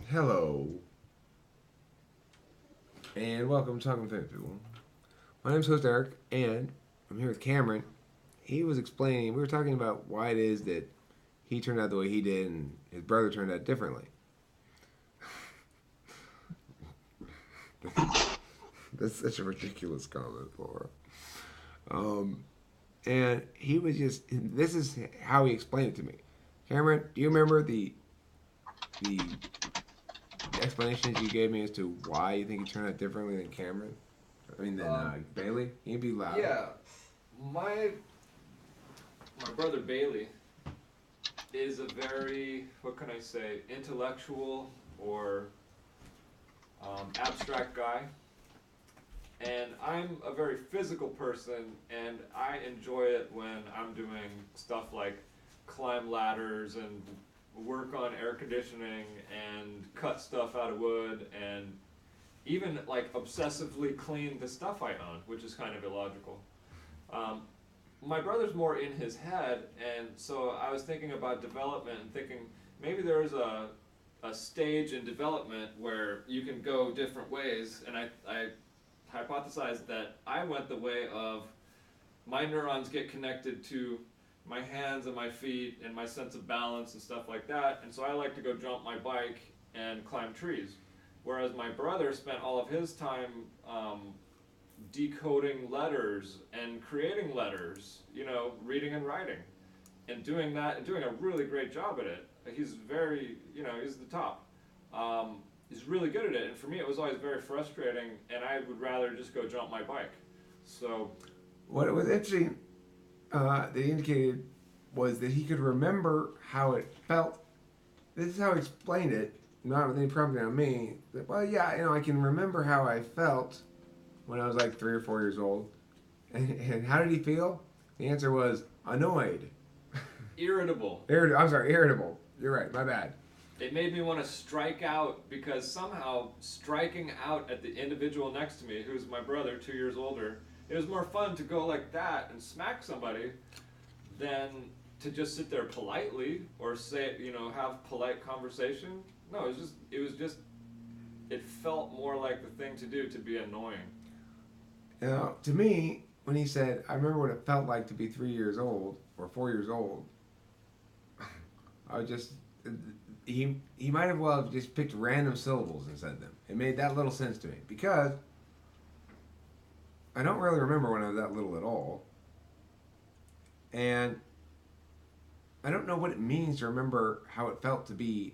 Hello, and welcome to Talking Famous People. My name's host Eric, and I'm here with Cameron. He was explaining, we were talking about why it is that he turned out the way he did and his brother turned out differently. That's such a ridiculous comment, Laura. Um, and he was just, this is how he explained it to me. Cameron, do you remember the explanations you gave me as to why you think he turned out differently than Cameron? I mean, than Bailey? Can you be loud? Yeah, my my brother Bailey is a very, what can I say, intellectual or abstract guy, and I'm a very physical person, and I enjoy it when I'm doing stuff like climb ladders and work on air conditioning and cut stuff out of wood and even like obsessively clean the stuff I own, which is kind of illogical. Um, my brother's more in his head, and so I was thinking about development and thinking maybe there's a stage in development where you can go different ways, and I hypothesized that I went the way of my neurons get connected to my hands and my feet and my sense of balance and stuff like that, and so I like to go jump my bike and climb trees. Whereas my brother spent all of his time decoding letters and creating letters, reading and writing, and doing that and doing a really great job at it. He's very, he's the top. He's really good at it, and for me, it was always very frustrating, and I would rather just go jump my bike. So, What was interesting that he indicated was that he could remember how it felt. This is how he explained it, not with any prompting on me. That, well, yeah, I can remember how I felt when I was like 3 or 4 years old. And how did he feel? The answer was annoyed. irritable. I'm sorry, irritable. You're right, my bad. It made me want to strike out because somehow striking out at the individual next to me, who's my brother, 2 years older, it was more fun to go like that and smack somebody than to just sit there politely or say, have polite conversation. No, it felt more like the thing to do to be annoying. To me, when he said, I remember what it felt like to be 3 years old or 4 years old, I was just, he might have well just picked random syllables and said them. It made that little sense to me because I don't really remember when I was that little at all. And I don't know what it means to remember how it felt to be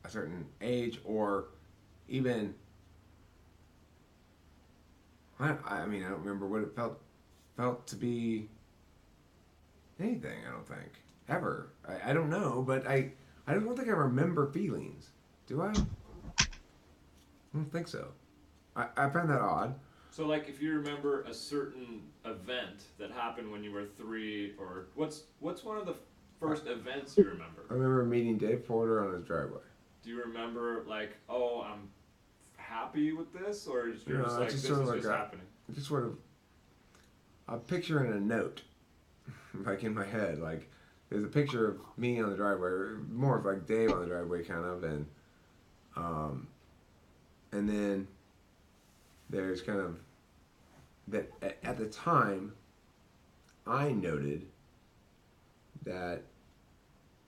a certain age or even I mean I don't remember what it felt to be anything. I don't think ever. I don't know, but I don't think I remember feelings. Do I? I don't think so. I find that odd. So, like, if you remember a certain event that happened when you were 3, or what's one of the first events you remember? I remember meeting Dave Porter on his driveway. Do you remember, like, oh, I'm happy with this, or you're No, just like, it's just this sort is of like just happening? just sort of a picture in a note, like in my head. Like there's a picture of me on the driveway, or more of like Dave on the driveway, kind of, um, and then there's kind of that at the time I noted that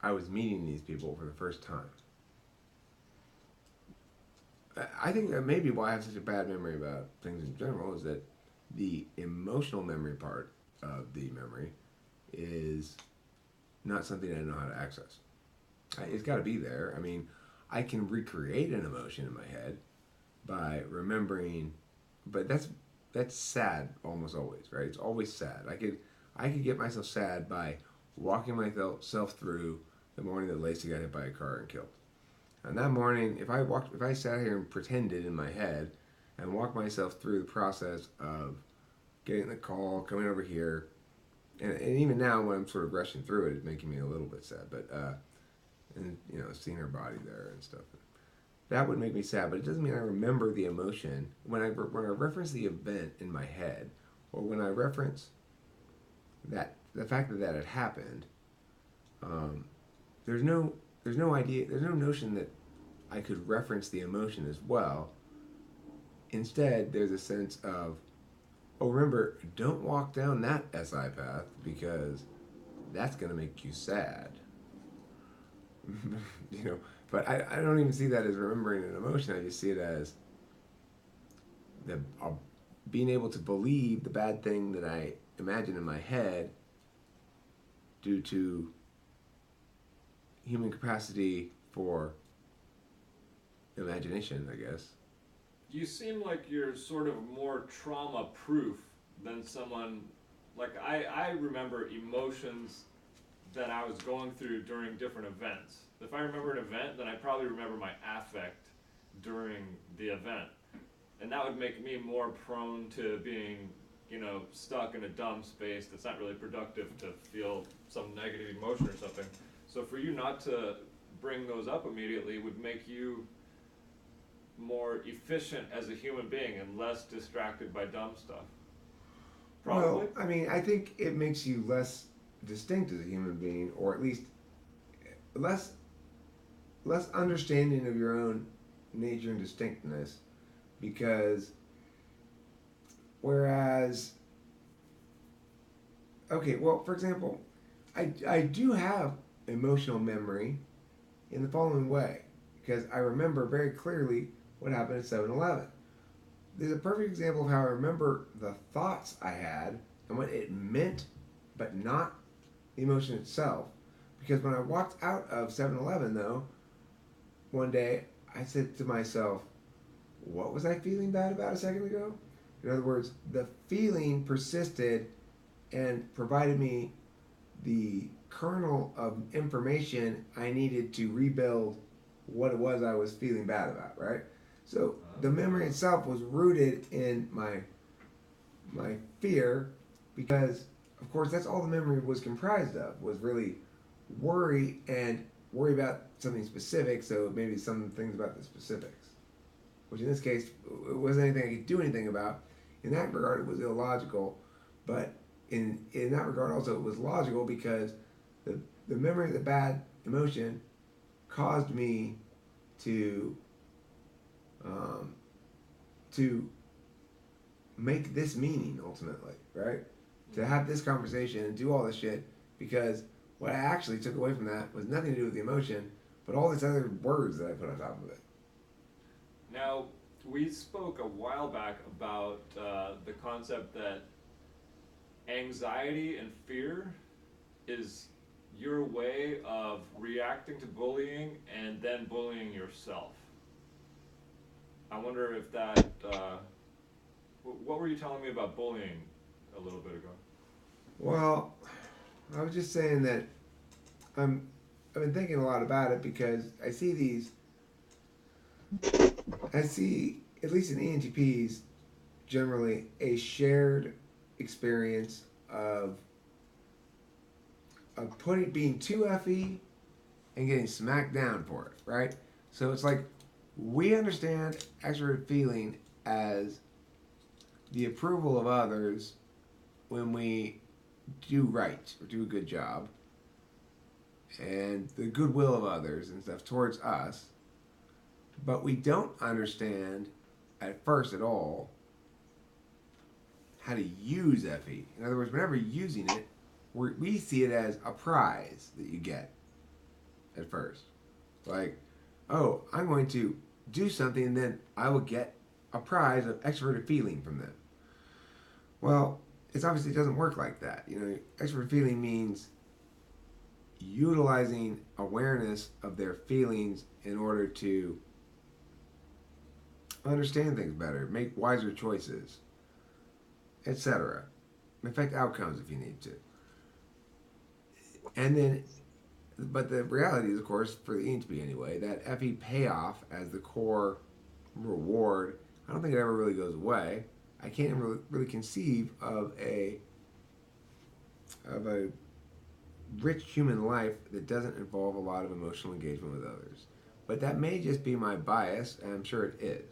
I was meeting these people for the first time. I think that maybe why I have such a bad memory about things in general is that the emotional memory part of the memory is not something I know how to access. It's got to be there. I mean, I can recreate an emotion in my head by remembering, but that's sad almost always, right? It's always sad. I could get myself sad by walking myself through the morning that Lacey got hit by a car and killed. And that morning, if I sat here and pretended in my head and walked myself through the process of getting the call, coming over here, and even now when I'm sort of rushing through it, it's making me a little bit sad. But and seeing her body there and stuff, that would make me sad. But it doesn't mean I remember the emotion when I reference the event in my head, or when I reference that the fact that had happened. Um, there's no idea. There's no notion that I could reference the emotion as well. Instead, there's a sense of, oh, remember, don't walk down that SI path because that's going to make you sad. you know, but I don't even see that as remembering an emotion. I just see it as the being able to believe the bad thing that I imagine in my head due to human capacity for imagination, I guess. You seem like you're sort of more trauma proof than someone like I remember emotions that I was going through during different events. If I remember an event, then I probably remember my affect during the event. And that would make me more prone to being, stuck in a dumb space that's not really productive to feel some negative emotion or something. So for you not to bring those up immediately would make you more efficient as a human being and less distracted by dumb stuff. Probably. Well, I mean, I think it makes you less distinct as a human being, or at least less less understanding of your own nature and distinctness, because whereas, okay, well, for example, I do have emotional memory in the following way, because I remember very clearly what happened at 7-Eleven. There's a perfect example of how I remember the thoughts I had and what it meant, but not the emotion itself. Because when I walked out of 7-Eleven, though, one day I said to myself, what was I feeling bad about a second ago? In other words, the feeling persisted and provided me the kernel of information I needed to rebuild what it was I was feeling bad about, right? So the memory itself was rooted in my fear, because of course that's all the memory was comprised of, was really worry and worry about something specific, so maybe some things about the specifics, which in this case it wasn't anything I could do anything about. In that regard it was illogical, but in that regard also it was logical, because the memory of the bad emotion caused me to make this meaning ultimately, right? To have this conversation and do all this shit, because what I actually took away from that was nothing to do with the emotion, but all these other words that I put on top of it. Now, we spoke a while back about the concept that anxiety and fear is your way of reacting to bullying and then bullying yourself. I wonder if that. What were you telling me about bullying a little bit ago? Well, I was just saying that I've been thinking a lot about it, because I see, at least in ENTPs, generally a shared experience of being too FE and getting smacked down for it, right? So it's like we understand extroverted feeling as the approval of others when we do right or do a good job, and the goodwill of others and stuff towards us, but we don't understand at first at all how to use FE. In other words, whenever you're using it, we see it as a prize that you get at first. Like, oh, I'm going to do something and then I will get a prize of extroverted feeling from them. Well, it obviously doesn't work like that. Extroverted feeling means utilizing awareness of their feelings in order to understand things better, make wiser choices, etc. Affect outcomes if you need to. And then, but the reality is, of course, for the ENTP anyway, that FE payoff as the core reward, I don't think it ever really goes away. I can't really conceive of a rich human life that doesn't involve a lot of emotional engagement with others. But that may just be my bias, and I'm sure it is.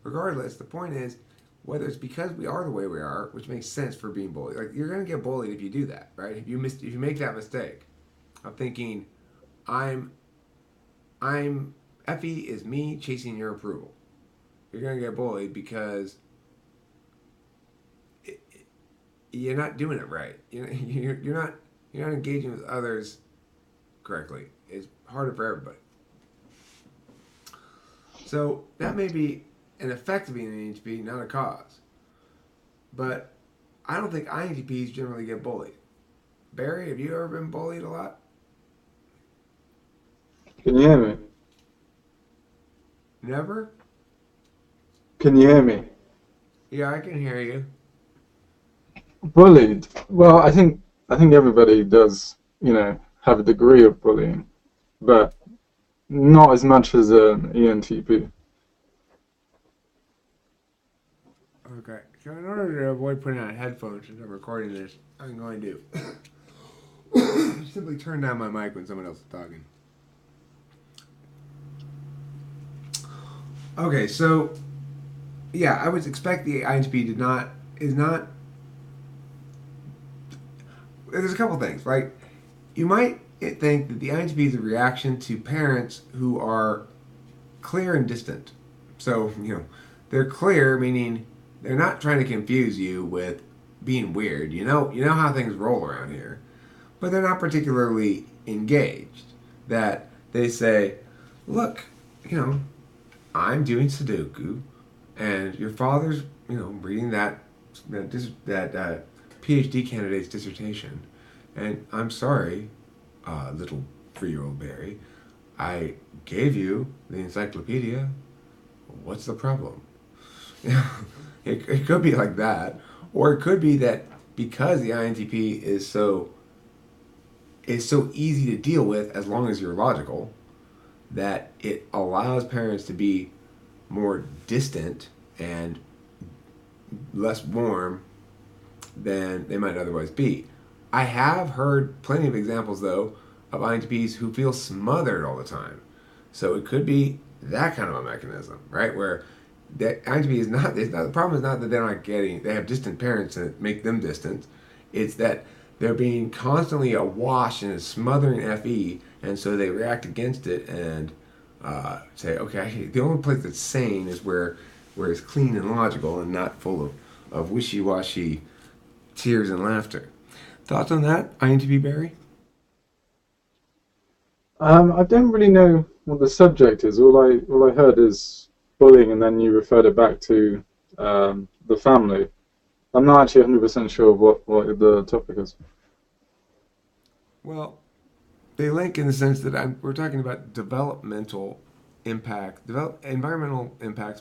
Regardless, the point is, whether it's because we are the way we are, which makes sense for being bullied. Like, you're gonna get bullied if you do that, right? If you make that mistake of thinking, I'm FE is me chasing your approval. You're gonna get bullied because you're not doing it right. You're not engaging with others correctly. It's harder for everybody. So that may be an effect of being an ENTP, not a cause. But I don't think INTPs generally get bullied. Barry, have you ever been bullied a lot? Can you hear me? Never? Can you hear me? Yeah, I can hear you. Bullied. Well, I think everybody does, have a degree of bullying, but not as much as an ENTP. Okay. So in order to avoid putting on headphones since I'm recording this, I'm going to simply turn down my mic when someone else is talking. Okay, so yeah, I would expect the INTP is not. There's a couple things, right? You might think that the INTP is a reaction to parents who are clear and distant. So, they're clear, meaning they're not trying to confuse you with being weird. You know how things roll around here. But they're not particularly engaged. That they say, look, I'm doing Sudoku, and your father's, reading that PhD candidate's dissertation, and I'm sorry, little 3-year-old Barry, I gave you the encyclopedia. What's the problem? It could be like that, or it could be that because the INTP is so easy to deal with as long as you're logical, that it allows parents to be more distant and less warm than they might otherwise be. I have heard plenty of examples, though, of INTPs who feel smothered all the time. So it could be that kind of a mechanism, right? Where that INTP is not, the problem is not that they have distant parents that make them distant. It's that they're being constantly awash in a smothering FE, and so they react against it and say, okay, the only place that's sane is where it's clean and logical and not full of wishy-washy tears and laughter. Thoughts on that, INTP Barry? I don't really know what the subject is. All I heard is bullying, and then you referred it back to the family. I'm not actually 100% sure what the topic is. Well, they link in the sense that we're talking about environmental impacts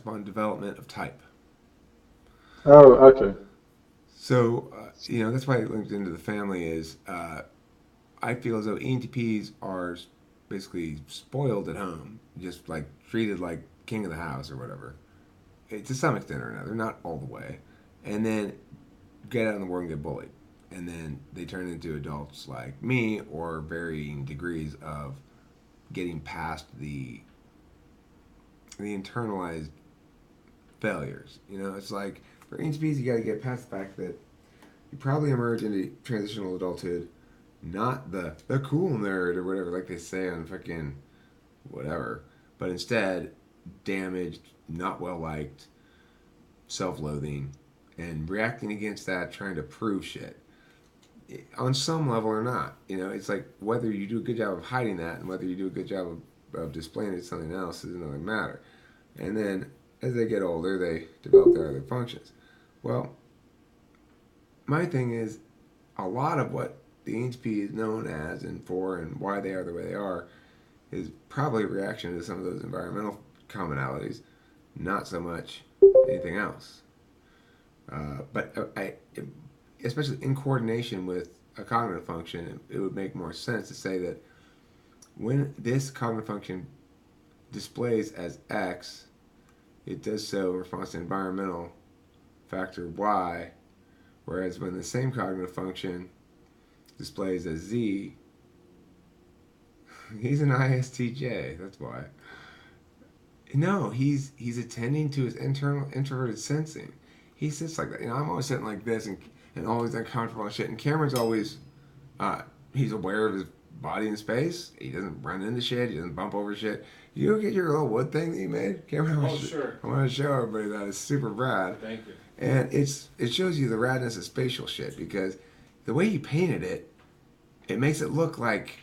upon development of type. Oh, okay. So, that's why it linked into the family is I feel as though ENTPs are basically spoiled at home, just like treated like king of the house or whatever, to some extent or another, not all the way, and then get out in the world and get bullied. And then they turn into adults like me or varying degrees of getting past the internalized failures. It's like for ENTPs, you got to get past the fact that you probably emerge into transitional adulthood, not the cool nerd or whatever, like they say on fucking whatever, but instead damaged, not well liked, self-loathing, and reacting against that, trying to prove shit on some level or not. It's like whether you do a good job of hiding that and whether you do a good job of displaying it to something else is another matter. And then as they get older, they develop their other functions. Well, my thing is a lot of what the ENTP is known as and for and why they are the way they are is probably a reaction to some of those environmental commonalities, not so much anything else. But especially in coordination with a cognitive function, it would make more sense to say that when this cognitive function displays as X, it does so in response to environmental factor Y, whereas when the same cognitive function displays as Z, he's an ISTJ, that's why. No, he's attending to his internal introverted sensing. He sits like that. I'm always sitting like this and always uncomfortable and shit. And Cameron's always, he's aware of his body in space. He doesn't run into shit. He doesn't bump over shit. You go get your little wood thing that you made. Oh, sure. I want to show everybody that. It's super rad. Thank you. And it shows you the radness of spatial shit because the way he painted it, it makes it look like,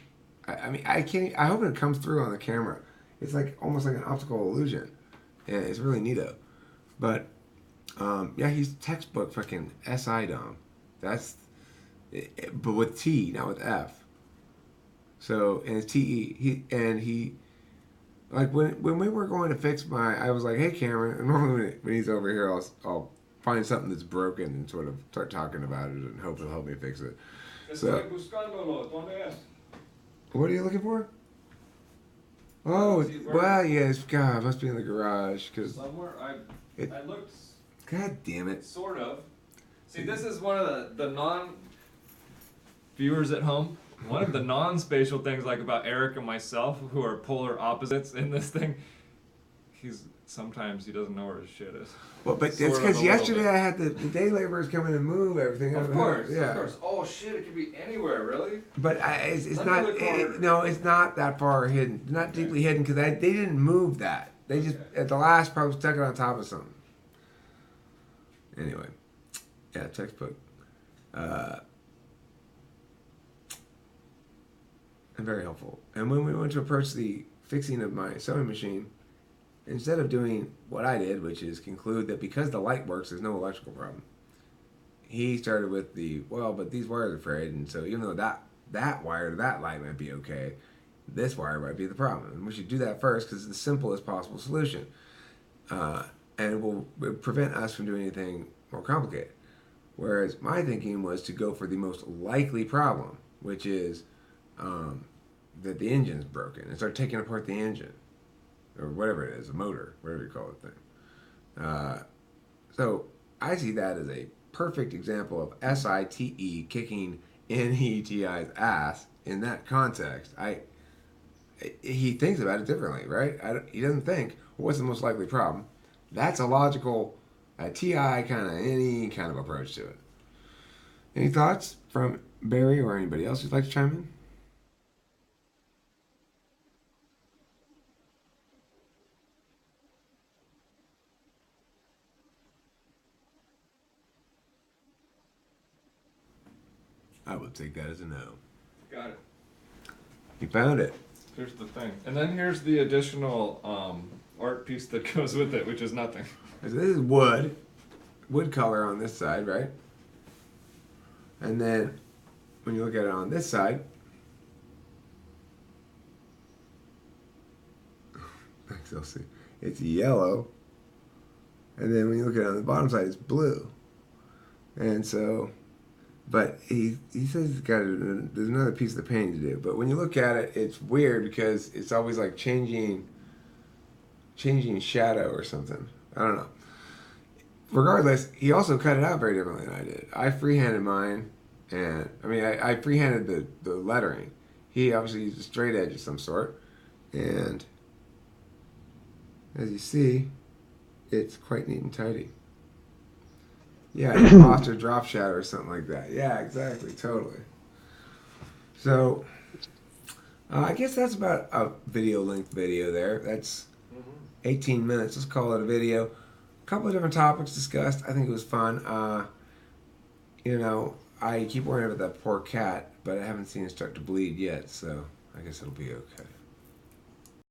I mean, I hope it comes through on the camera. It's like almost like an optical illusion. And it's really neato. But, yeah, he's textbook fucking SI Dom. That's, but with T, not with F. So, and it's TE. He, like when we were going to fix I was like, hey Cameron, and normally when he's over here, I'll find something that's broken and sort of start talking about it and hope he'll help me fix it. So, what are you looking for? Oh, well, yes, God, it must be in the garage because Somewhere I looked. God damn it! Sort of. See, this is one of the non-viewers at home. One of the non-spatial things, like about Eric and myself, who are polar opposites in this thing. Sometimes he doesn't know where his shit is. Well, but it's because yesterday I had the day laborers come in and move everything. Of course, yeah. of course. Oh shit, it could be anywhere, really. But it's not. No, it's not that far hidden. It's not deeply hidden because they didn't move that. They just at the last probably stuck it on top of something. Anyway, yeah, textbook. And very helpful. And when we went to approach the fixing of my sewing machine, instead of doing what I did, which is conclude that because the light works, there's no electrical problem, he started with but these wires are frayed, and so even though that wire to that light might be okay, this wire might be the problem. And we should do that first because it's the simplest possible solution. And it will prevent us from doing anything more complicated. Whereas my thinking was to go for the most likely problem, which is that the engine's broken, and start taking apart the engine. Or whatever it is, a motor, whatever you call it thing. So I see that as a perfect example of SITE kicking NETI's ass in that context. He thinks about it differently, right? He doesn't think, what's the most likely problem? That's a logical TI kind of any kind of approach to it. Any thoughts from Barry or anybody else who'd like to chime in? I would take that as a no. Got it. You found it. Here's the thing. And then here's the additional art piece that goes with it, which is nothing. So this is wood color on this side, right? And then when you look at it on this side, you'll see, it's yellow. And then when you look at it on the bottom side, it's blue. And so, but he says there's another piece of the painting to do. But when you look at it, it's weird because it's always like changing shadow or something. I don't know. Regardless, he also cut it out very differently than I did. I freehanded mine, and I freehanded the lettering. He obviously used a straight edge of some sort, and as you see, it's quite neat and tidy. Yeah, lost or drop shadow or something like that. Yeah, exactly, totally. So, I guess that's about a video-length video there. That's 18 minutes. Let's call it a video. A couple of different topics discussed. I think it was fun. I keep worrying about that poor cat, but I haven't seen it start to bleed yet, so I guess it'll be okay.